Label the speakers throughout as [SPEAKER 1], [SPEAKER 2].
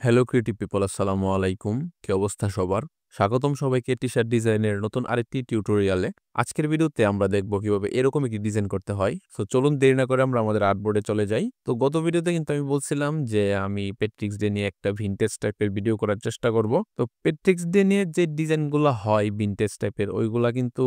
[SPEAKER 1] Hello creative people, আসসালামু আলাইকুম। কি অবস্থা সবার? স্বাগতম সবাইকে টি-শার্ট ডিজাইনের নতুন আরেকটি টিউটোরিয়ালে। আজকের ভিডিওতে আমরা দেখব কিভাবে এরকম একটি ডিজাইন করতে হয়। সো চলুন দেরি না করে আমরা আমাদের আর্টবোর্ডে চলে যাই। তো গত ভিডিওতে কিন্তু আমি বলছিলাম যে আমি পেট্রিক্স ডে নিয়ে একটা ভিনটেজ টাইপের ভিডিও করার চেষ্টা করব। তো পেট্রিক্স ডে নিয়ে যে ডিজাইনগুলো হয় ভিনটেজ টাইপের, ওইগুলা কিন্তু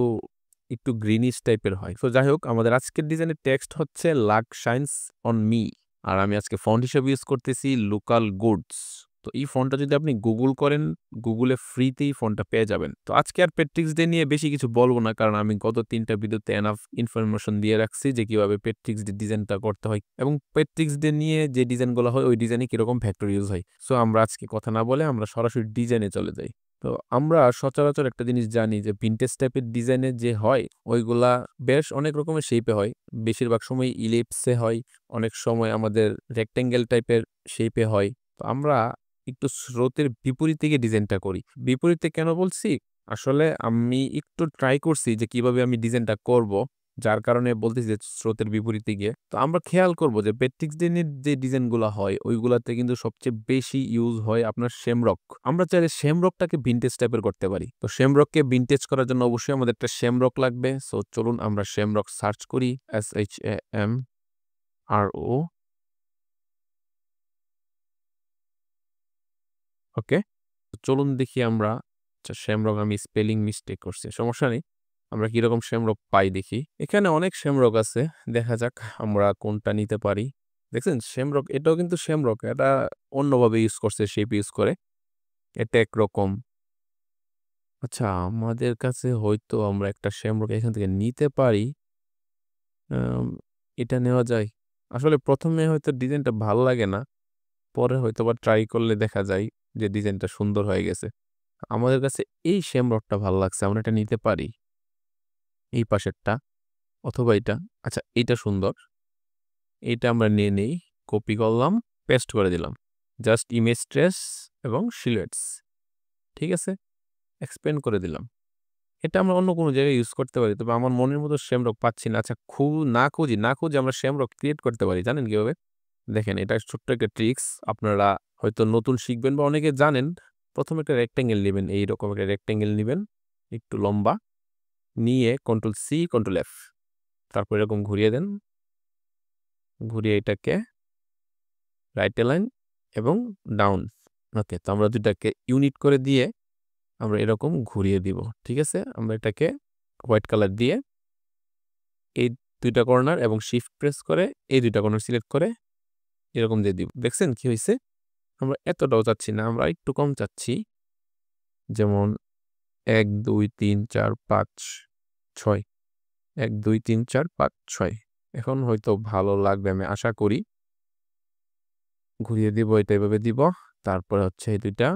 [SPEAKER 1] একটু গ্রিনিশ টাইপের হয়। সো যাই হোক, আমাদের আজকের ডিজাইনের টেক্সট হচ্ছে লাক শাইনস অন মি। আর আমি আজকে ফন্ট হিসেবে ইউজ করতেছি লোকাল গুডস। তো এই ফন্টটা যদি আপনি গুগল করেন, গুগলে ফ্রিতেই ফন্টটা পেয়ে যাবেন। তো আজকে আর পেট্রিক্স ডে নিয়ে বেশি কিছু বলবো না, কারণ আমি গত 3টা ভিডিওতে এনাফ ইনফরমেশন দিয়ে রাখছি যে কিভাবে পেট্রিক্স ডে ডিজাইনটা করতে হয় এবং পেট্রিক্স ডে নিয়ে যে ডিজাইনগুলো হয় ওই ডিজাইনে কিরকম ফ্যাক্টর ইউজ হয়। সো আমরা আজকে কথা না বলে আমরা সরাসরি ডিজাইনে চলে যাই। তো আমরা সচরাচর একটা জিনিস জানি যে ভিনটেজ টাইপের ডিজাইনে যে হয় ওইগুলা বেশ অনেক রকমের শেপে হয়। বেশিরভাগ সময় ইলিপসে হয়, অনেক সময় আমাদের রেক্টেঙ্গেল টাইপের শেপে হয়। তো আমরা একটু স্রোতের বিপরীতে গিয়ে ডিজাইনটা করি। বিপরীতে কেন বলছি? আসলে আমি একটু ট্রাই করছি যে কিভাবে আমি ডিজাইনটা করব। যার কারণে বলতেছি যে স্রোতের বিপরীতে গিয়ে। তো আমরা খেয়াল করব যে পেট্রিক্স ডেনির যে ডিজাইনগুলা হয় ওইগুলাতে কিন্তু সবচেয়ে বেশি ইউজ হয় আপনার শেমরক। আমরা চাইলে শেমরকটাকে ভিনটেজ টাইপের করতে পারি। তো শেমরককে ভিনটেজ করার জন্য অবশ্যই আমাদের একটা শেমরক লাগবে। সো চলুন আমরা শেমরক সার্চ করি। SHAMRO। ওকে, চলুন দেখি আমরা। আচ্ছা, শ্যামরক আমি স্পেলিং মিস্টেক করছি, সমস্যা নেই। আমরা কিরকম শ্যামরক পাই দেখি। এখানে অনেক শ্যামরক আছে, দেখা যাক আমরা কোনটা নিতে পারি। দেখছেন শ্যামরক, এটাও কিন্তু শ্যামরক, এটা অন্যভাবে ইউজ করছে, শেপ ইউজ করে। এটা একরকম। আচ্ছা, আমাদের কাছে হয়তো আমরা একটা শ্যামরক এখান থেকে নিতে পারি। আম, এটা নেওয়া যায়। আসলে প্রথমে হয়তো ডিজাইনটা ভালো লাগে না, পরে হয়তো বা ট্রাই করলে দেখা যায় যে ডিজাইনটা সুন্দর হয়ে গেছে। আমাদের কাছে এই শ্যামরকটা ভালো লাগছে, আমরা এটা নিতে পারি। এই পাশেরটা অথবা এটা। আচ্ছা, এইটা সুন্দর, এইটা আমরা নিয়ে নেই। কপি করলাম, পেস্ট করে দিলাম। জাস্ট ইমেজ ট্রেস এবং সিলুয়েটস। ঠিক আছে, এক্সপেন্ড করে দিলাম। এটা আমরা অন্য কোনো জায়গায় ইউজ করতে পারি, তবে আমার মনের মতো শ্যামরক পাচ্ছি না। আচ্ছা, না খুঁজি আমরা শ্যামরক ক্রিয়েট করতে পারি। জানেন কিভাবে? দেখেন, এটা ছোট্ট একটা ট্রিক্স। আপনারা হয়তো নতুন শিখবেন বা অনেকে জানেন। প্রথমে একটা রেক্টেঙ্গেল নেবেন, এইরকম একটা রেক্টেঙ্গেল নেবেন, একটু লম্বা, নিয়ে Ctrl+C Ctrl+F, তারপর এরকম ঘুরিয়ে দেন। ঘুরিয়ে এটাকে রাইট অ্যালাইন এবং ডাউন। ওকে, তো আমরা দুটাকে ইউনিট করে দিয়ে আমরা এরকম ঘুরিয়ে দিব। ঠিক আছে, আমরা এটাকে হোয়াইট কালার দিয়ে এই দুইটা কর্নার এবং শিফট প্রেস করে এই দুইটা কর্নার সিলেক্ট করে এরকম দিয়ে দিব। দেখছেন কি হয়েছে? আমরা এতটাও চাচ্ছি না, আমরা একটু কম চাচ্ছি। যেমন 1 2 3 4 5 6, 1 2 3 4 5 6। এখন হয়তো ভালো লাগবে আমি আশা করি। ঘুরিয়ে দিব, এটা এভাবে দিব। তারপরে হচ্ছে এই দুইটা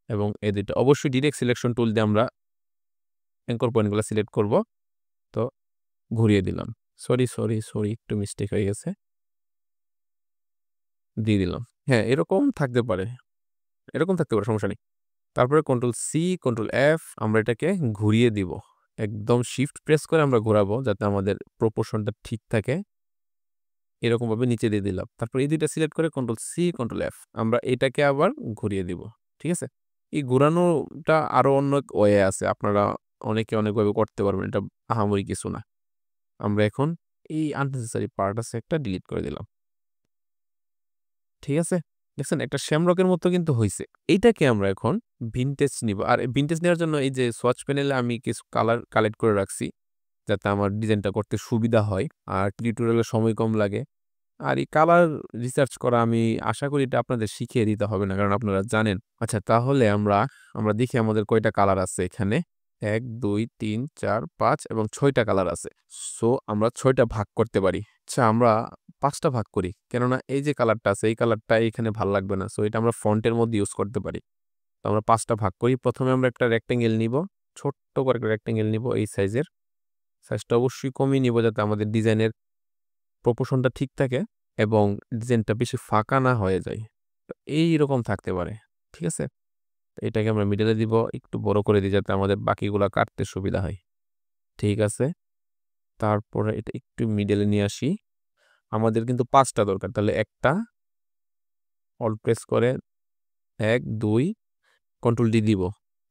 [SPEAKER 1] এবং এই দুইটা অবশ্যই ডিরেক্ট সিলেকশন টুল দিয়ে আমরা অ্যাঙ্কর পয়েন্টগুলো সিলেক্ট করব। তো ঘুরিয়ে দিলাম। সরি, একটু মিস্টেক হয়ে গেছে। দিয়ে দিলাম। হ্যাঁ, এরকম থাকতে পারে, সমস্যা নেই। তারপরে Ctrl+C Ctrl+F, আমরা এটাকে ঘুরিয়ে দিব। একদম শিফট প্রেস করে আমরা ঘোরাবো যাতে আমাদের প্রপোর্শনটা ঠিক থাকে। এরকমভাবে নিচে দিয়ে দিলাম। তারপর এই দুইটা সিলেক্ট করে Ctrl+C Ctrl+F, আমরা এটাকে আবার ঘুরিয়ে দিব। ঠিক আছে? এই ঘোরানোটা আরো অনেক ওয়ে আছে, আপনারা অনেকে অনেকভাবে করতে পারবেন, এটা আহামরি কিছু না। আমরা এখন এই আননেসেসারি পার্ট আছে একটা ডিলিট করে দিলাম। ঠিক আছে, দেখছেন একটা শ্যামরকের মতো কিন্তু হইছে। এইটাকে আমরা এখন ভিনটেজ নিব। আর ভিনটেজ নেওয়ার জন্য এই যে সোয়াচ প্যানেলে আমি কিছু কালার কালেক্ট করে রাখছি যাতে আমার ডিজাইনটা করতে সুবিধা হয় আর টিউটোরিয়ালে সময় কম লাগে। আর এই কালার রিসার্চ করা আমি আশা করি এটা আপনাদের শিখিয়ে দিতে হবে না, কারণ আপনারা জানেন। আচ্ছা, তাহলে আমরা দেখি আমাদের কয়টা কালার আছে এখানে। 1 2 3 4 5 এবং 6টা কালার আছে। সো আমরা 6টা ভাগ করতে পারি। আচ্ছা, আমরা 5টা ভাগ করি, কেননা এই যে কালারটা আছে এই কালারটা এখানে ভাল লাগবে না। সো এটা আমরা ফন্টের মধ্যে ইউজ করতে পারি। তো আমরা 5টা ভাগ করি। প্রথমে আমরা একটা রেক্টেঙ্গেল নিব, ছোট্ট করে একটা রেক্টেঙ্গেল নিব এই সাইজের। সাইজটা অবশ্যই কমিয়ে নিব যাতে আমাদের ডিজাইনের প্রপোর্শনটা ঠিক থাকে এবং ডিজাইনটা বেশি ফাঁকা না হয়ে যায়। তো এইরকম থাকতে পারে। ঠিক আছে, তো এটাকে আমরা মিডলে দিব, একটু বড় করে দিই যাতে আমাদের বাকিগুলা কাটতে সুবিধা হয়। ঠিক আছে, তারপরে এটা একটু মিডলে নিয়ে আসি। আমাদের কিন্তু 5টা দরকার, তাহলে একটা অল্ট প্রেস করে 1 2 কন্ট্রোল ডি দিব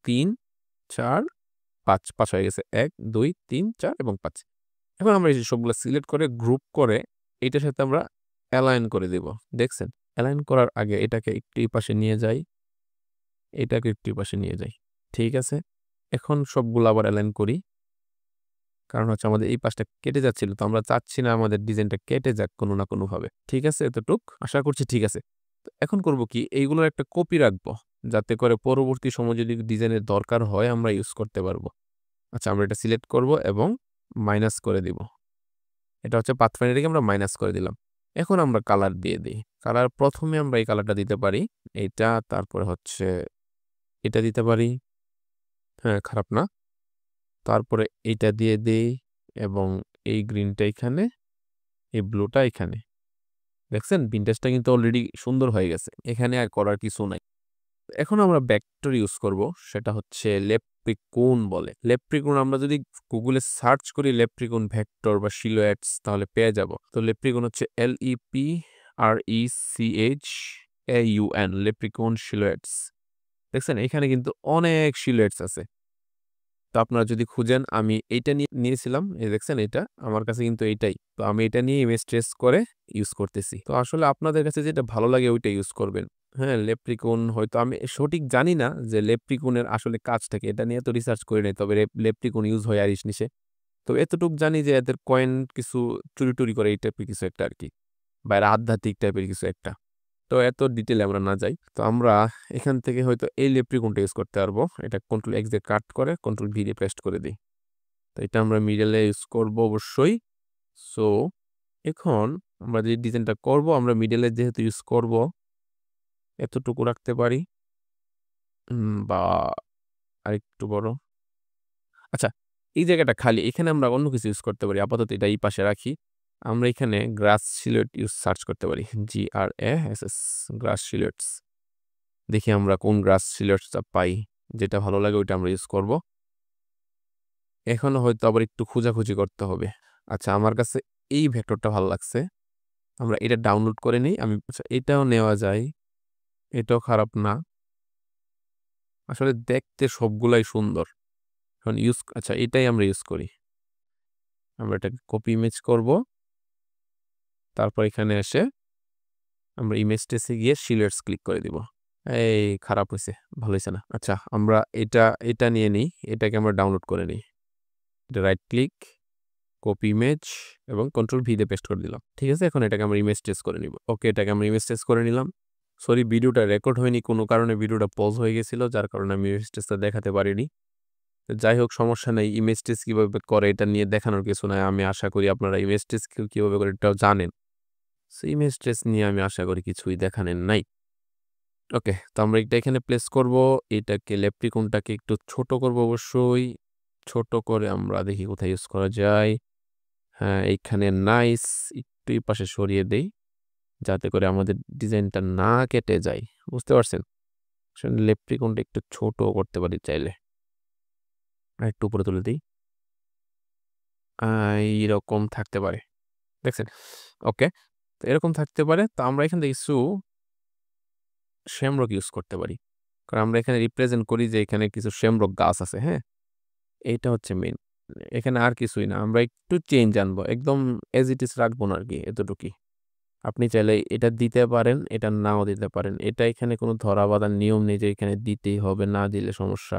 [SPEAKER 1] 3 4 5 5 হয়ে গেছে 1 2 3 4 এবং 5। এখন আমরা এই যে সবগুলো সিলেক্ট করে গ্রুপ করে এটার সাথে আমরা অ্যালাইন করে দিব। দেখছেন? অ্যালাইন করার আগে এটাকে একটু এই পাশে নিয়ে যাই, এটাকে একটু এই পাশে নিয়ে যাই। ঠিক আছে? এখন সবগুলো আবার অ্যালাইন করি। কারণ হচ্ছে আমাদের এই পাশটা কেটে যাচ্ছিল। তো আমরা চাচ্ছি না আমাদের ডিজাইনটা কেটে যাক কোনো না কোনোভাবে। ঠিক আছে এতটুক? আশা করছি ঠিক আছে। তো এখন করব কি এইগুলোর একটা কপি রাখবো। যাতে করে পরবর্তী সময়ে যদি ডিজাইনের দরকার হয় আমরা ইউজ করতে পারবো। আচ্ছা আমরা এটা সিলেক্ট করব এবং মাইনাস করে দিব। এটা হচ্ছে পাথফাইন্ডার থেকে আমরা মাইনাস করে দিলাম। এখন আমরা কালার দিয়ে দেই। কালার ১ম এ আমরা এই কালারটা দিতে পারি। এইটা তারপরে হচ্ছে এটা দিতে পারি। হ্যাঁ, খারাপ না। তারপরে এইটা দিয়ে দেই এবং এই গ্রিনটা এখানে, এই ব্লুটা এখানে। দেখছেন? ভিনটেজটা কিন্তু অলরেডি সুন্দর হয়ে গেছে। এখানে আর করার কিছু নাই। এখন আমরা ভেক্টর ইউজ করব। সেটা হচ্ছে লেপ্রিকন বলে। লেপ্রিকন আমরা যদি গুগলে সার্চ করি লেপ্রিকন ভেক্টর বা সিলুয়েটস তাহলে পেয়ে যাব। তো লেপ্রিকন হচ্ছে LEPRECHAUN লেপ্রিকন সিলুয়েটস। দেখছেন? এখানে কিন্তু অনেক সিলুয়েটস আছে। তো আপনারা যদি খুঁজেন আমি এইটা নিয়েছিলাম। এই দেখছেন এটা? আমার কাছে কিন্তু এইটাই। তো আমি এটা নিয়ে ইমেজ ট্রেস করে ইউজ করতেছি। তো আসলে আপনাদের কাছে যেটা ভালো লাগে ওইটা ইউজ করবেন। হ্যাঁ, লেপ্রিকন হয়তো আমি সঠিক জানি না যে লেপ্রিকনের আসলে কাজটা কি? এটা নিয়ে তো রিসার্চ করি নাই। তবে লেপ্রিকন ইউজ হয় আরিশনিসে। তো এতটুক জানি যে এদের কয়েন কিছু চুরি-টুরি করে এই টাইপের কিছু একটা আরকি। বা এরা আধ্যাত্মিক টাইপের কিছু একটা। তো এত ডিটেইলে আমরা না যাই। তো আমরা এখান থেকে হয়তো এই লেপ্রিকনটা ইউজ করতে পারবো। এটা কন্ট্রোল এক্স দিয়ে কাট করে কন্ট্রোল ভি দিয়ে পেস্ট করে দেই। তো এটা আমরা মিডলে ইউজ করব অবশ্যই। সো এখন আমরা যে ডিজাইনটা করব আমরা মিডলে যেহেতু ইউজ করব এতটুকু রাখতে পারি বা আরেকটু বড়। আচ্ছা, এই জায়গাটা খালি। এখানে আমরা অন্য কিছু ইউজ করতে পারি। আপাতত এটা এই পাশে রাখি। আমরা এখানে গ্রাস সিলুয়েট সার্চ করতে পারি। GRASS গ্রাস সিলুয়েটস। দেখি আমরা কোন গ্রাস সিলুয়েটসটা পাই। যেটা ভালো লাগে ওইটা আমরা ইউজ করব। এখনো হয়তো আবার একটু খোঁজাখুঁজি করতে হবে। আচ্ছা আমার কাছে এই ভেক্টরটা ভালো লাগছে। আমরা এটা ডাউনলোড করে নিই। আচ্ছা এটাও নেওয়া যায়। এটাও খারাপ না। আসলে দেখতে সবগুলাই সুন্দর। এখন আচ্ছা এটাই আমরা ইউজ করি। আমরা এটাকে কপি ইমেজ করব। তারপর এখানে এসে আমরা ইমেজ টেসে গিয়ে সিলুয়েটস ক্লিক করে দিব। এই খারাপ হইছে। ভালো হইছে না। আচ্ছা আমরা এটা নিয়ে নিই। এটাকে আমরা ডাউনলোড করে নিই। এটা রাইট ক্লিক, কপি ইমেজ এবং কন্ট্রোল ভি দিয়ে পেস্ট করে দিলাম। ঠিক আছে? এখন এটাকে আমরা ইমেজ টেস করে নিব। ওকে এটাকে আমরা ইমেজ টেস করে নিলাম। সরি ভিডিওটা রেকর্ড হয়নি কোনো কারণে ভিডিওটা পজ হয়ে গেছিল যার কারণে আমি ইমেজ টেসটা দেখাতে পারিনি। তো যাই হোক সমস্যা নাই। ইমেজ টেস কিভাবে করে এটা নিয়ে দেখানোর কিছু নাই। আমি আশা করি আপনারা ইমেজ টেস কিভাবে করে এটাও জানেন। সো ইমেজ টেস নিয়ে আমি আশা করি কিছুই দেখানোর নাই। ওকে তো আমরা এটা এখানে প্লেস করব। এটাকে লেপ্রিকনটাকে একটু ছোট করব অবশ্যই। ছোট করে আমরা দেখি কোথায় ইউজ করা যায়। হ্যাঁ, এইখানে নাইস একটু এই পাশে সরিয়ে দেই। যাতে করে আমাদের ডিজাইনটা না কেটে যায়। বুঝতে পারছেন? আসলে লেপ্রিকনটা একটু ছোট করতে পারি চাইলে। আরেকটু উপরে তুলে দেই। এইরকম থাকতে পারে। দেখছেন? ওকে। তো এরকম থাকতে পারে। তো আমরা এখান থেকে কিছু শ্যামরক ইউজ করতে পারি। কারণ আমরা এখানে রিপ্রেজেন্ট করি যে এখানে কিছু শ্যামরক গাছ আছে, হ্যাঁ? এইটা হচ্ছে মেইন। এখানে আর কিছুই না। আমরা একটু চেঞ্জ আনবো। একদম এজ ইট ইজ রাখবো না আরকি এতটুকুই। আপনি চাইলে এটা দিতে পারেন, এটা নাও দিতে পারেন। এটা এখানে কোনো ধরা বাঁধার নিয়ম নেই যে এখানে দিতেই হবে, না দিলে সমস্যা।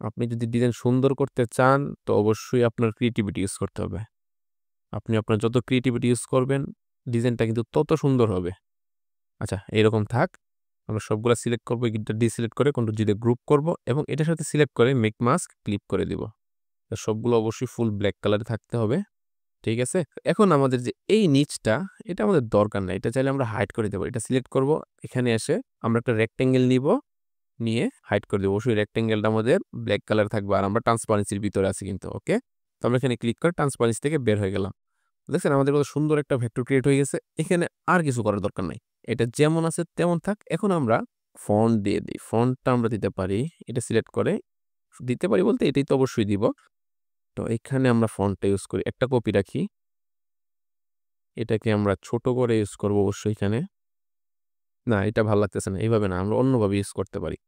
[SPEAKER 1] আপনি যদি ডিজাইন সুন্দর করতে চান তো অবশ্যই আপনার ক্রিয়েটিভিটি ইউজ করতে হবে। আপনি আপনার যত ক্রিয়েটিভিটি ইউজ করবেন ডিজাইনটা কিন্তু তত সুন্দর হবে। আচ্ছা এরকম থাক। আমরা সবগুলা সিলেক্ট করব, এটা ডিসিলেক্ট করে কন্ট্রোল জি দিয়ে গ্রুপ করব এবং এটার সাথে সিলেক্ট করে মেক মাস্ক ক্লিক করে দিব। সবগুলো অবশ্যই ফুল ব্ল্যাক কালারে থাকতে হবে। ঠিক আছে? এখন আমাদের যে এই নিচটা এটা আমাদের দরকার নাই। এটা চাইলে আমরা হাইড করে দিতে পারি। এটা সিলেক্ট করব। এখানে এসে আমরা একটা রেক্টেঙ্গেল নিব। নিয়ে হাইড করে দেব। অবশ্যই রেক্টেঙ্গেলটা আমাদের ব্ল্যাক কালার থাকবে আর আমরা ট্রান্সপারেন্সির ভিতরে আছি কিন্তু। ওকে? তো আমরা এখানে ক্লিক করে ট্রান্সপারেন্সি থেকে বের হয়ে গেলাম। দেখছেন আমাদের কত সুন্দর একটা ভেক্টর ক্রিয়েট হয়ে গেছে। এখানে আর কিছু করার দরকার নাই। এটা যেমন আছে তেমন থাক। এখন আমরা ফন্ট দিয়ে দেই। ফন্টটা আমরা দিতে পারি। এটা সিলেক্ট করে দিতে পারি বলতে এটাই তো অবশ্যই দিব। তো এখানে আমরা ফন্টটা ইউজ করি। একটা কপি রাখি। এটাকে আমরা ছোট করে ইউজ করব অবশ্যই এখানে। না এটা ভাল লাগতেছে না। এইভাবে না, আমরা অন্যভাবে ইউজ করতে পারি।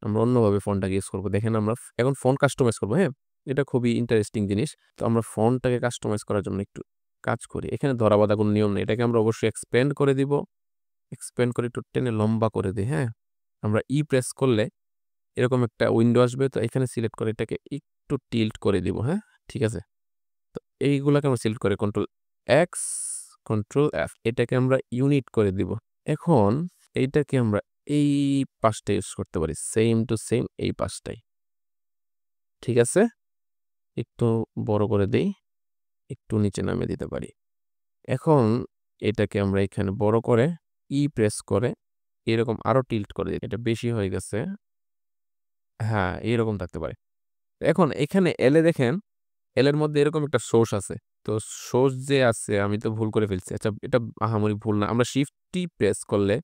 [SPEAKER 1] আমরা অন্যভাবে ফন্টটাকে ইউজ করব। দেখেন আমরা এখন ফন্ট কাস্টমাইজ করব, হ্যাঁ? এটা খুবই ইন্টারেস্টিং জিনিস। তো আমরা ফন্টটাকে কাস্টমাইজ করার জন্য একটু কাজ করি। এখানে ধরা বাঁধা কোনো নিয়ম নেই। এটাকে আমরা অবশ্যই এক্সপেন্ড করে দিব। এক্সপেন্ড করে একটু টেনে লম্বা করে দেই, হ্যাঁ? আমরা প্রেস করলে এরকম একটা উইন্ডো আসবে। তো এখানে সিলেক্ট করে এটাকে একটু টিল্ট করে দিব, হ্যাঁ? ঠিক আছে? তো এইগুলাকে আমরা সিলেক্ট করে কন্ট্রোল এক্স, কন্ট্রোল এফ এটাকে আমরা ইউনিট করে দিব। এখন এইটাকে আমরা এই পাশটা ইউজ করতে পারি। সেম টু সেম এই পাশটাই। ঠিক আছে? একটু বড় করে দেই। একটু নিচে নামিয়ে দিতে পারি। এখন এটাকে আমরা এখানে বড় করে প্রেস করে এরকম আরো টিল্ট করে দিই। এটা বেশি হয়ে গেছে। হ্যাঁ, এরকম থাকতে পারে। এখন এখানে এল এ দেখেন, এল এর মধ্যে এরকম একটা সোর্স আছে। তো সোর্স যে আছে আমি তো ভুল করে ফেলছি। আচ্ছা এটা আহামরি ভুল না। আমরা শিফট টি প্রেস করলে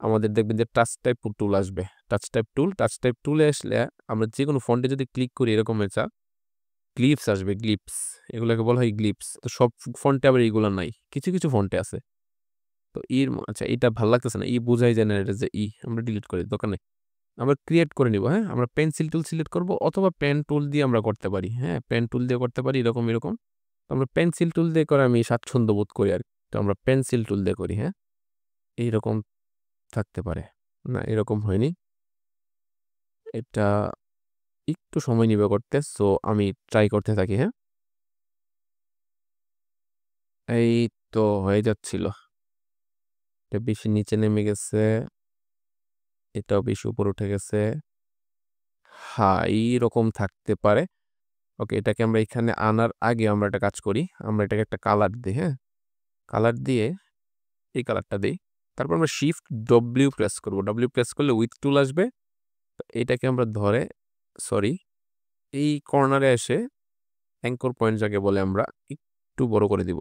[SPEAKER 1] আমাদের দেখবেন যে টাচ টাইপ টুল আসবে। টাচ টাইপ টুলে আসলে আমরা যেকোনো ফন্টে যদি ক্লিক করি এরকম এটা গ্লিপস আসবে, গ্লিপস। এগুলাকে বলা হয় গ্লিপস। তো সব ফন্টে আবার এগুলা নাই। কিছু, কিছু ফন্টে আছে। তো আচ্ছা এটা ভাল লাগতেছে না। বুঝাই যায় না এটা যে আমরা ডিলিট করি, দরকার নেই। আমরা ক্রিয়েট করে নিব, হ্যাঁ? আমরা পেন্সিল টুল সিলেক্ট করব অথবা পেন টুল দিয়ে আমরা করতে পারি, হ্যাঁ? পেন টুল দিয়ে করতে পারি এরকম, এরকম। তো আমরা পেন্সিল টুল দিয়ে করে আমি স্বাচ্ছন্দ্য বোধ করি আরকি। তো আমরা পেন্সিল টুল দিয়ে করি, হ্যাঁ? এইরকম থাকতে পারে। না এরকম হয়নি। এটা একটু সময় নিবে করতে। সো আমি ট্রাই করতে থাকি, হ্যাঁ? এই তো হয়ে যাচ্ছিল। এটা বেশি নিচে নেমে গেছে। এটাও বেশি উপরে উঠে গেছে। হ্যাঁ, এইরকম থাকতে পারে। ওকে, এটাকে আমরা এখানে আনার আগে আমরা একটা কাজ করি। আমরা এটাকে একটা কালার দিই, হ্যাঁ? কালার দিয়ে এই কালারটা দেই। তারপর আমরা শিফট ডব্লিউ প্রেস করব। ডব্লিউ প্রেস করলে উইথ টুল আসবে। তো এটাকে আমরা ধরে সরি, এই কর্নারে এসে অ্যাঙ্কর পয়েন্ট যাকে বলে আমরা একটু বড় করে দিব।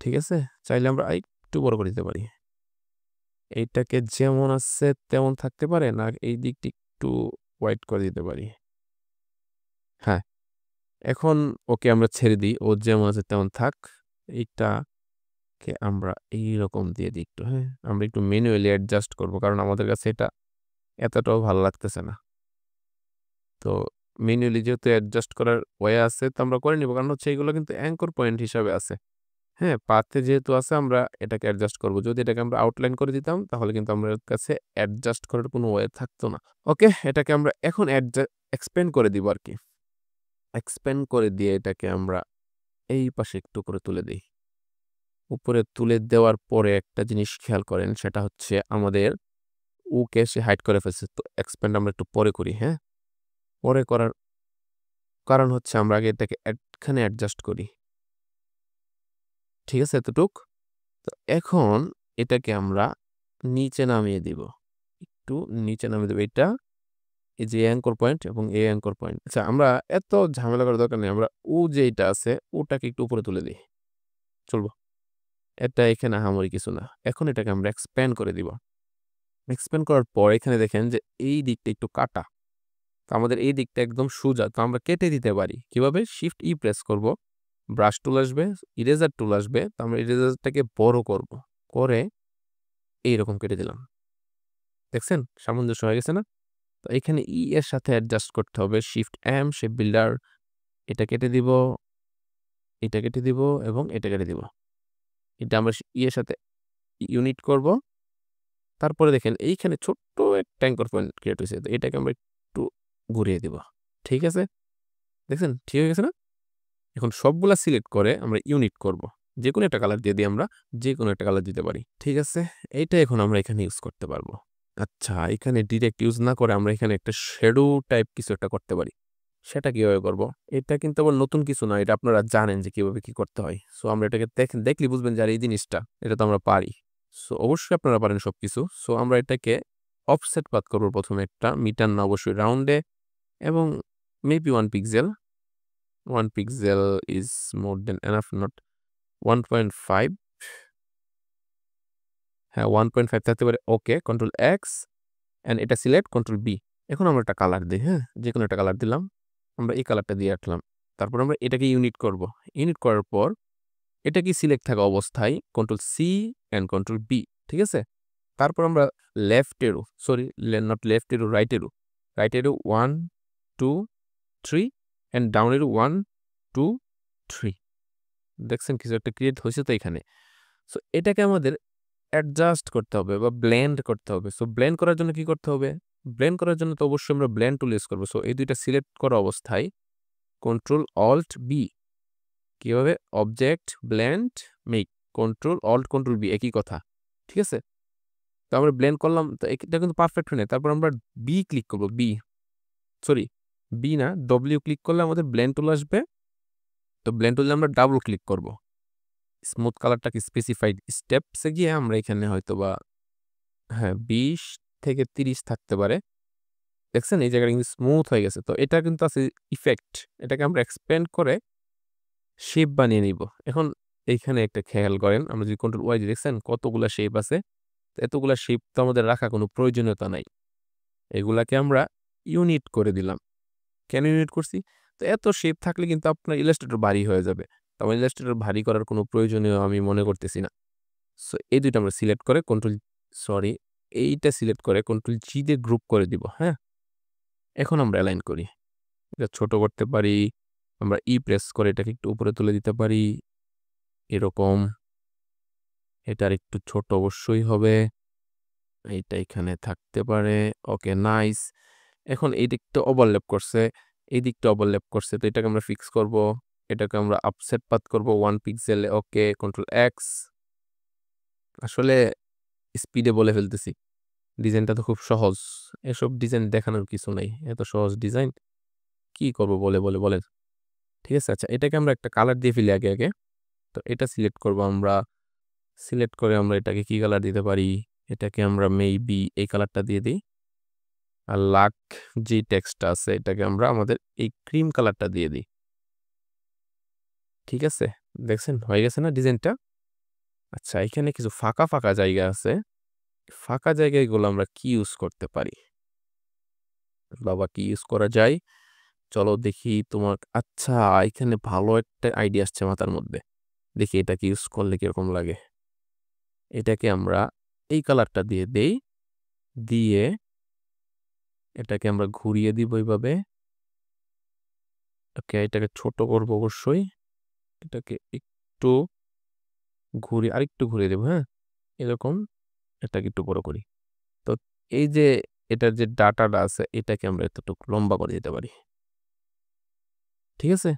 [SPEAKER 1] ঠিক আছে? চাইলে আমরা একটু বড় করে দিতে পারি। এইটাকে যেমন আছে তেমন থাকতে পারে না এই দিকটা একটু হোয়াইট করে দিতে পারি। হ্যাঁ, এখন ওকে আমরা ছেড়ে দিই। ও যেমন আছে তেমন থাক। এইটাকে আমরা এইরকম দিয়ে দিই একটু, হ্যাঁ? আমরা একটু ম্যানুয়ালি অ্যাডজাস্ট করব। কারণ আমাদের কাছে এটা এতটাও ভালো লাগতেছে না। তো ম্যানুয়ালি যেহেতু অ্যাডজাস্ট করার ওয়ে আছে তো আমরা করে নিব। কারণ হচ্ছে এগুলো কিন্তু অ্যাঙ্কর পয়েন্ট হিসাবে আছে। হ্যাঁ, পাথে যেহেতু আছে আমরা এটাকে অ্যাডজাস্ট করব। যদি এটাকে আমরা আউটলাইন করে দিতাম তাহলে কিন্তু আমাদের কাছে অ্যাডজাস্ট করার কোনো ওয়ে থাকতো না। ওকে, এটাকে আমরা এখন এক্সপ্যান্ড করে দিব আরকি। এক্সপ্যান্ড করে দিয়ে এটাকে আমরা এই পাশে একটু করে তুলে দেই। উপরে তুলে দেওয়ার পরে একটা জিনিস খেয়াল করেন সেটা হচ্ছে আমাদের ওকে সে হাইড করে ফেলছে। তো এক্সপ্যান্ড আমরা একটু পরে করি, হ্যাঁ? পরে করার কারণ হচ্ছে আমরা আগে এটাকে এখানে অ্যাডজাস্ট করি। ঠিক আছে এতটুক? তো এখন এটাকে আমরা নিচে নামিয়ে দিব। একটু নিচে নামিয়ে দেব। এটা এই যে অ্যাঙ্কর পয়েন্ট এবং এই অ্যাঙ্কর পয়েন্ট। আচ্ছা আমরা এত ঝামেলা করার দরকার নেই। আমরা যেইটা আছে ওটাকে একটু উপরে তুলে দেই। চলবো? এটা এখানে আহামরি কিছু না। এখন এটাকে আমরা এক্সপ্যান্ড করে দিব। এক্সপ্যান্ড করার পর এখানে দেখেন যে এই দিকটা একটু কাটা। তো আমাদের এই দিকটা একদম সোজা। তো আমরা কেটে দিতে পারি। কিভাবে? শিফট প্রেস করব। ব্রাশ টুল আসবে, ইরেজার টুল আসবে। তো আমরা ইরেজারটাকে বড় করব। করে এইরকম কেটে দিলাম। দেখছেন? সামঞ্জস্য হয়ে গেছে না? তো এখানে এর সাথে অ্যাডজাস্ট করতে হবে। শিফট এম শেপ বিল্ডার এটা কেটে দিব, এটা কেটে দিব এবং এটা কেটে দিব। এটা আমরা এর সাথে ইউনিট করব। তারপরে দেখেন এইখানে ছোট্ট একটা অ্যাঙ্কর পয়েন্ট ক্রিয়েট হইছে। তো এটাকে আমরা একটু ঘুরিয়ে দিব। ঠিক আছে? দেখছেন? ঠিক হয়ে গেছে না? এখন সবগুলা সিলেক্ট করে আমরা ইউনিট করব। যেকোনো একটা কালার দিয়ে দিই আমরা। যেকোনো একটা কালার দিতে পারি। ঠিক আছে? এইটা এখন আমরা এখানে ইউজ করতে পারবো। আচ্ছা, এখানে ডিরেক্ট ইউজ না করে আমরা এখানে একটা শ্যাডো টাইপ কিছু একটা করতে পারি। সেটা কিভাবে করব? এটা কিন্তু আবার নতুন কিছু না। এটা আপনারা জানেন যে কিভাবে কি করতে হয়। সো আমরা এটাকে দেখলেই বুঝবেন যে আর এই জিনিসটা এটা তো আমরা পারি। সো অবশ্যই আপনারা পারেন সবকিছু। সো আমরা এটাকে অফসেট পাথ করব প্রথমে একটা মিটার না অবশ্যই রাউন্ডে এবং maybe 1 pixel. 1 pixel is more than enough not 1.5 হ্যাঁ 1.5 থাকতে পারে। ওকে, কন্ট্রোল এক্স অ্যান্ড এটা সিলেক্ট কন্ট্রোল বি। এখন আমরা একটা কালার দিই, হ্যাঁ? যেকোনো একটা কালার দিলাম। আমরা এই কালারটা দিয়ে রাখলাম। তারপর আমরা এটাকে ইউনিট করব। ইউনিট করার পর এটা কি সিলেক্ট থাকা অবস্থায় control C and control B. ঠিক আছে? তারপর আমরা left arrow sorry not left arrow right arrow 1 2 3 and down arrow 1 2 3 দেখছেন কিছু একটা ক্রিয়েট হয়েছে তো এখানে। সো এটাকে আমাদের অ্যাডজাস্ট করতে হবে বা ব্লেন্ড করতে হবে। সো ব্লেন্ড করার জন্য কি করতে হবে? ব্লেন্ড করার জন্য তো অবশ্যই আমরা ব্লেন্ড টুল ইউজ করবো। সো এই দুইটা সিলেক্ট করা অবস্থায় কন্ট্রোল অল্ট বি, কিভাবে object blend make, control alt control B একই কথা, ঠিক আছে? তো আমরা ব্লেন্ড করলাম, তো এটা কিন্তু পারফেক্ট হয় না। তারপর আমরা বি ক্লিক করবো, সরি বি না ডব্লিউ ক্লিক করলে আমাদের ব্লেন্ড টুল আসবে। তো ব্লেন্ড টুলে আমরা ডাবল ক্লিক করব, স্মুথ কালারটাকে স্পেসিফাইড স্টেপসে গিয়ে আমরা এখানে হয়তো বা 20 থেকে 30 থাকতে পারে। দেখছেন এই জায়গাটা কিন্তু স্মুথ হয়ে গেছে। তো এটা কিন্তু আছে ইফেক্ট, এটাকে আমরা এক্সপ্যান্ড করে শেপ বানিয়ে নিব। এখন এইখানে একটা খেয়াল করেন, আমরা যদি কন্ট্রোল ওয়াই দেখছেন কতগুলা শেপ আছে। এতগুলা শেপ তো আমাদের রাখা কোনো প্রয়োজনীয়তা নাই। এগুলাকে আমরা ইউনিট করে দিলাম। কেন ইউনিট করছি? তো এত শেপ থাকলে কিন্তু আপনার ইলাস্ট্রেটর ভারী হয়ে যাবে। তো আমার ইলাস্ট্রেটর ভারী করার কোনো প্রয়োজনীয় আমি মনে করতেছি না। সো এই দুইটা আমরা সিলেক্ট করে এইটা সিলেক্ট করে কন্ট্রোল জি দিয়ে গ্রুপ করে দিব, হ্যাঁ? এখন আমরা অ্যালাইন করি। এটা ছোট করতে পারি, আমরা প্রেস করে এটাকে একটু উপরে তুলে দিতে পারি, এরকম। এটার একটু ছোট অবশ্যই হবে, এইটা এখানে থাকতে পারে। ওকে, নাইস। এখন এই দিকটা ওভারল্যাপ করছে, এই দিকটা ওভারল্যাপ করছে, তো এটাকে আমরা ফিক্স করব। এটাকে আমরা আপসেট পাথ করব 1 পিক্সেলে। ওকে, কন্ট্রোল এক্স। আসলে স্পিডে বলে ফেলতেছি, ডিজাইনটা তো খুব সহজ। এসব ডিজাইন দেখানোর কিছু নাই, এত সহজ ডিজাইন কি করব বলেন। ঠিক আছে, আচ্ছা এটাকে আমরা একটা কালার দিয়ে ফেলি আগে। তো এটা সিলেক্ট করব আমরা, সিলেক্ট করে আমরা এটাকে কি কালার দিতে পারি? এটাকে আমরা মেবি এই কালারটা দিয়ে দিই। আর লাক যে টেক্সটটা আছে এটাকে আমরা আমাদের এই ক্রিম কালারটা দিয়ে দিই। ঠিক আছে, দেখছেন হয়ে গেছে না ডিজাইনটা? আচ্ছা এখানে কিছু ফাঁকা জায়গা আছে, ফাঁকা জায়গাগুলো আমরা কি ইউজ করতে পারি? বাবা কি ইউজ করা যায়? চলো দেখি তোমার। আচ্ছা এখানে ভালো একটা আইডিয়া আসছে মাথার মধ্যে, দেখি এটা কি ইউজ করলে কিরকম লাগে। এটাকে আমরা এই কালারটা দিয়ে দেই, দিয়ে এটাকে আমরা ঘুরিয়ে দিব এইভাবে। ওকে, এটাকে ছোট করব অবশ্যই, এটাকে একটু আরেকটু ঘুরিয়ে দেবো, হ্যাঁ এরকম। এটাকে একটু বড় করি। তো এই যে এটার যে ডাটাটা আছে এটাকে আমরা এতটুকু লম্বা করে দিতে পারি। ঠিক আছে,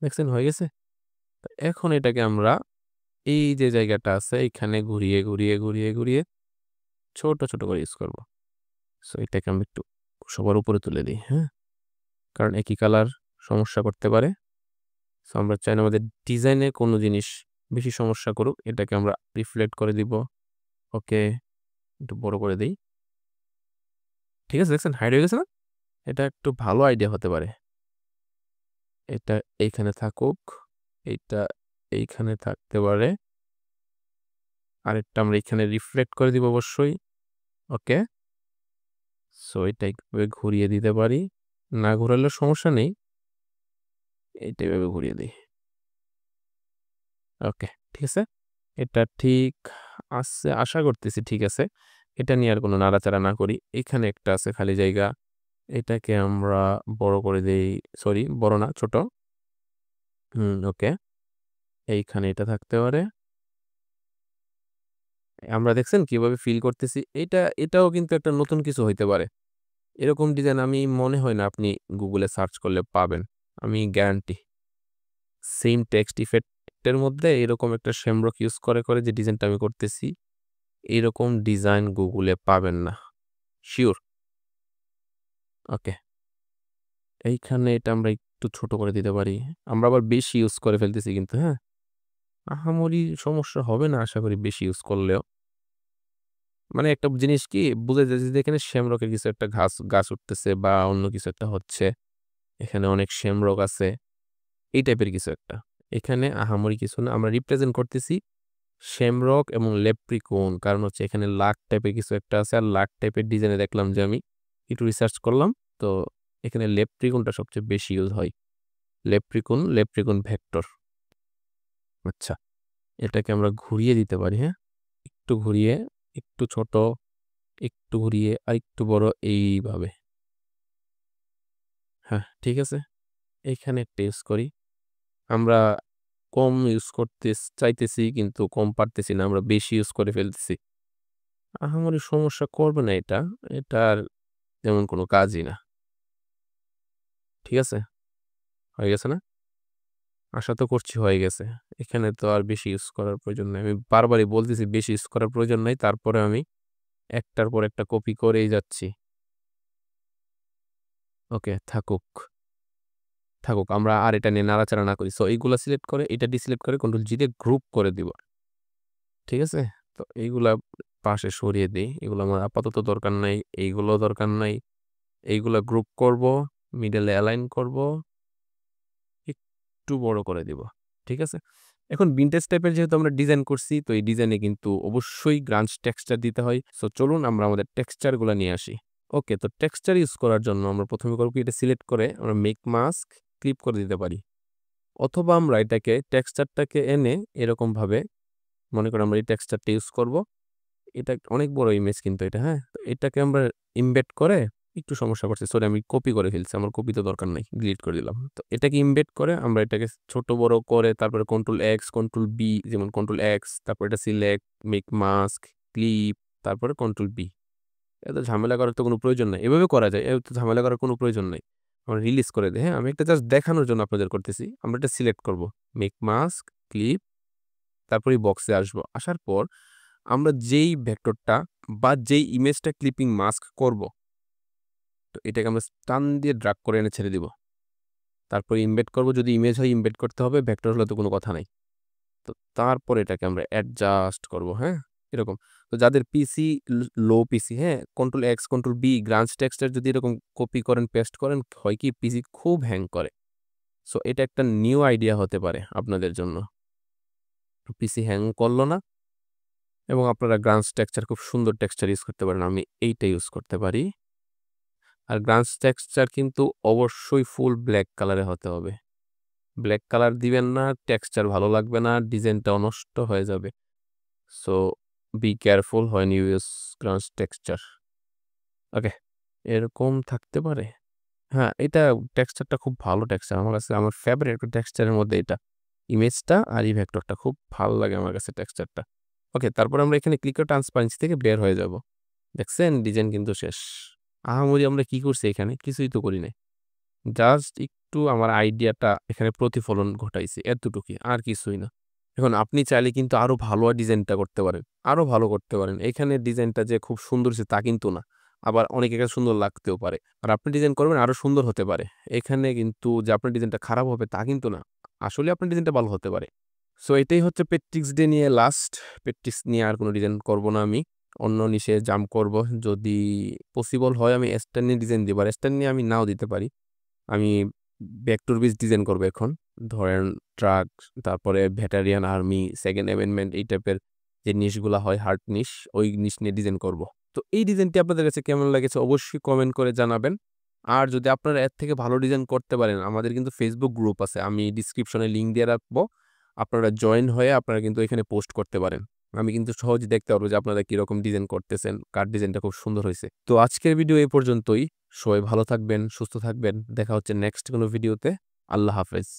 [SPEAKER 1] দেখছেন হয়ে গেছে। এখন এটাকে আমরা এই যে জায়গাটা আছে এখানে ঘুরিয়ে ছোট করে ইউজ করব। সো এটাকে আমরা একটু সবার উপরে তুলে দিই, হ্যাঁ, কারণ একই কালার সমস্যা করতে পারে। সো আমরা চাই না আমাদের ডিজাইনে কোনো জিনিস বেশি সমস্যা করুক, এটাকে আমরা রিফ্লেক্ট করে দিব। ওকে, একটু বড় করে দিই। ঠিক আছে, দেখছেন হাইড হয়ে গেছে না? এটা একটু ভালো আইডিয়া হতে পারে। এটা এইখানে থাকুক, এইটা এইখানে থাকতে পারে। আরেকটা আমরা এখানে রিফ্লেক্ট করে দিব অবশ্যই। ওকে, সো এটা এইভাবে ঘুরিয়ে দিতে পারি, না ঘোরালেও সমস্যা নেই, এইটা এভাবে ঘুরিয়ে দিই। ওকে, ঠিক আছে, এটা ঠিক আছে আশা করতেছি। ঠিক আছে, এটা নিয়ে আর কোনো নাড়াচাড়া না করি। এখানে একটা আছে খালি জায়গা, এটাকে আমরা বড় করে দেই, সরি বড় না ছোট। ওকে, এইখানে এটা থাকতে পারে। আমরা দেখছেন কিভাবে ফিল করতেছি? এটাও কিন্তু একটা নতুন কিছু হইতে পারে। এরকম ডিজাইন আমি মনে হয় না আপনি গুগলে সার্চ করলে পাবেন, আমি গ্যারান্টি। সেম টেক্সট ইফেক্টের মধ্যে এরকম একটা শেমরক ইউজ করে যে ডিজাইনটা আমি করতেছি, এরকম ডিজাইন গুগলে পাবেন না, শিওর। ওকে, এইখানে এটা আমরা একটু ছোট করে দিতে পারি। আমরা আবার বেশি ইউজ করে ফেলতেছি কিন্তু, হ্যাঁ, আহামরি সমস্যা হবে না আশা করি বেশি ইউজ করলেও। মানে একটা জিনিস কি বুঝা যায় যে এখানে শেমরকের কিছু একটা গাছ উঠতেছে বা অন্য কিছু একটা হচ্ছে। এখানে অনেক শেমরক আছে, এই টাইপের কিছু একটা। এখানে আহামরি কিছু না, আমরা রিপ্রেজেন্ট করতেছি শেমরক এবং লেপ্রিকন, কারণ হচ্ছে এখানে লাক টাইপের কিছু একটা আছে। আর লাক টাইপের ডিজাইনে দেখলাম যে আমি একটু রিসার্চ করলাম, তো এখানে লেপ্রিকনটা সবচেয়ে বেশি ইউজ হয়। লেপ্রিকন ভেক্টর। আচ্ছা, এটাকে আমরা ঘুরিয়ে দিতে পারি, হ্যাঁ, একটু ঘুরিয়ে একটু ছোট, একটু ঘুরিয়ে আরেকটু বড় এইভাবে। হ্যাঁ, ঠিক আছে? এইখানে একটা ইউজ করি। আমরা কম ইউজ করতে চাইতেছি কিন্তু কম পারতেছি না। আমরা বেশি ইউজ করে ফেলতেছি। আহামরি সমস্যা করবে না এটা। এটার তেমন কোনো কাজই না। ঠিক আছে? হয়ে গেছে না? আশা তো করছি হয়ে গেছে। এখানে তো আর বেশি ইউজ করার প্রয়োজন নাই। আমি বারবারই বলতেছি বেশি ইউজ করার প্রয়োজন নাই। তারপরে আমি একটার পর একটা কপি করেই যাচ্ছি। ওকে থাকুক, থাকুক। আমরা আর এটা নিয়ে নাড়াচাড়া না করি। সো এইগুলা সিলেক্ট করে এটা ডিসিলেক্ট করে কন্ট্রোল জি দিয়ে গ্রুপ করে দিব। ঠিক আছে? তো এইগুলা পাশে সরিয়ে দেই। এগুলো আমার আপাতত দরকার নাই। এইগুলো দরকার নাই। এইগুলা গ্রুপ করব, মিডলে অ্যালাইন করব, একটু বড় করে দিব। ঠিক আছে? এখন ভিনটেজ টাইপের যেহেতু আমরা ডিজাইন করছি, তো এই ডিজাইনে কিন্তু অবশ্যই গ্রাঞ্জ টেক্সচার দিতে হয়। সো চলুন আমরা আমাদের টেক্সচার গুলা নিয়ে আসি। ওকে, তো টেক্সচার ইউজ করার জন্য আমরা প্রথমে করব কি এটা সিলেক্ট করে আমরা মেক মাস্ক ক্লিপ করে দিতে পারি। অথবা আমরা এটাকে টেক্সচারটাকে এনে এরকমভাবে মনে করি আমরা এই টেক্সচারটা ইউজ করব। এটা অনেক বড় ইমেজ কিন্তু এটা, হ্যাঁ? তো এটাকে আমরা ইমবেড করে একটু সমস্যা করছে। সরি আমি কপি করে ফেলছি। আমার কপি তো দরকার নাই। ডিলিট করে দিলাম। তো এটাকে ইমবেড করে আমরা এটাকে ছোট বড় করে তারপরে কন্ট্রোল এক্স, কন্ট্রোল বি যেমন কন্ট্রোল এক্স তারপর এটা সিলেক্ট, মেক মাস্ক, ক্লিপ তারপরে কন্ট্রোল বি। এত ঝামেলা করার তো কোনো প্রয়োজন নাই। এভাবে করা যায়। এত ঝামেলা করার কোনো প্রয়োজন নাই। আমরা রিলিজ করে দেই, হ্যাঁ? আমি একটা জাস্ট দেখানোর জন্য আপনাদের করতেছি। আমরা এটা সিলেক্ট করব। মেক মাস্ক, ক্লিপ তারপর এই বক্সে আসবো। আসার পর আমরা যেই ভেক্টরটা বা যেই ইমেজটা ক্লিপিং মাস্ক করব, তো এটাকে আমরা টান দিয়ে ড্রাগ করে এনে ছেড়ে দিব। তারপর ইমবেড করব। যদি ইমেজ হয় ইমবেড করতে হবে, ভেক্টর হলে তো কোনো কথা নাই। তো তারপর এটাকে আমরা অ্যাডজাস্ট করব, হ্যাঁ? এরকম। তো যাদের পিসি লো পিসি, হ্যাঁ? Control X, control B grunge texture যদি এরকম কপি করেন, পেস্ট করেন, হয় কি পিসি খুব হ্যাং করে। সো এটা একটা নিউ আইডিয়া হতে পারে আপনাদের জন্য। পিসি হ্যাং করল না এবং আপনারা গ্রাঞ্জ টেক্সচার খুব সুন্দর টেক্সচার ইউজ করতে পারেন। আমি এইটা ইউজ করতে পারি। আর গ্রাঞ্জ টেক্সচার কিন্তু অবশ্যই ফুল ব্ল্যাক কালারে হতে হবে। ব্ল্যাক কালার দিবেন না, টেক্সচার ভালো লাগবে না, ডিজাইনটাও নষ্ট হয়ে যাবে। So be careful when you use grunge texture. Okay, এরকম থাকতে পারে। হ্যাঁ, এটা টেক্সচারটা খুব ভালো টেক্সচার। আমার কাছে আমার ফেভারিট টেক্সচারের মধ্যে এটা। ইমেজটা আর এই ভেক্টরটা খুব ভালো লাগে আমার কাছে টেক্সচারটা। ওকে, তারপর আমরা এখানে ক্লিক করে ট্রান্সপারেন্সি থেকে বের হয়ে যাব। দেখছেন ডিজাইন কিন্তু শেষ। আহামরি আমরা কি করছি এখানে? কিছুই তো করি নাই। জাস্ট একটু আমার আইডিয়াটা এখানে প্রতিফলন ঘটাইছি, এতটুকুই, আর কিছুই না। এখন আপনি চাইলে কিন্তু আরো ভালো ডিজাইনটা করতে পারেন, আরো ভালো করতে পারেন। এখানে ডিজাইনটা যে খুব সুন্দর হইছে তা কিন্তু না। আবার অনেকের কাছে সুন্দর লাগতেও পারে। আর আপনি ডিজাইন করবেন আরো সুন্দর হতে পারে। এখানে কিন্তু যে আপনার ডিজাইনটা খারাপ হবে তা কিন্তু না। আসলে আপনার ডিজাইনটা ভালো হতে পারে। সো এটাই হচ্ছে পেট্রিক্স ডে নিয়ে লাস্ট। পেট্রিক্স নিয়ে আর কোনো ডিজাইন করব না আমি। অন্য নিশে জাম্প করব। যদি পসিবল হয় আমি এস্টার নিয়ে ডিজাইন দিব। আর এস্টার নিয়ে আমি নাও দিতে পারি। আমি ভেক্টর বেস ডিজাইন করব এখন। ধরেন ট্রাক, তারপরে ভেটারিয়ান আর্মি, সেকেন্ড অ্যামেন্ডমেন্ট এই টাইপের যে নিশগুলা হয় হার্ড নিশ, ওই নিশ নিয়ে ডিজাইন করব। তো এই ডিজাইনটি আপনাদের কাছে কেমন লেগেছে অবশ্যই কমেন্ট করে জানাবেন। আর যদি আপনারা এর থেকে ভালো ডিজাইন করতে পারেন, আমাদের কিন্তু ফেসবুক গ্রুপ আছে। আমি ডিসক্রিপশনে লিংক দিয়ে রাখবো। আপনারা জয়েন হয়ে আপনারা কিন্তু এখানে পোস্ট করতে পারেন। আমি কিন্তু সহজে দেখতে পারবো যে আপনারা কিরকম ডিজাইন করতেছেন, কার ডিজাইনটা খুব সুন্দর হইছে। তো আজকের ভিডিও এই পর্যন্তই। সবাই ভালো থাকবেন, সুস্থ থাকবেন। দেখা হচ্ছে নেক্সট কোনো ভিডিওতে। আল্লাহ হাফেজ।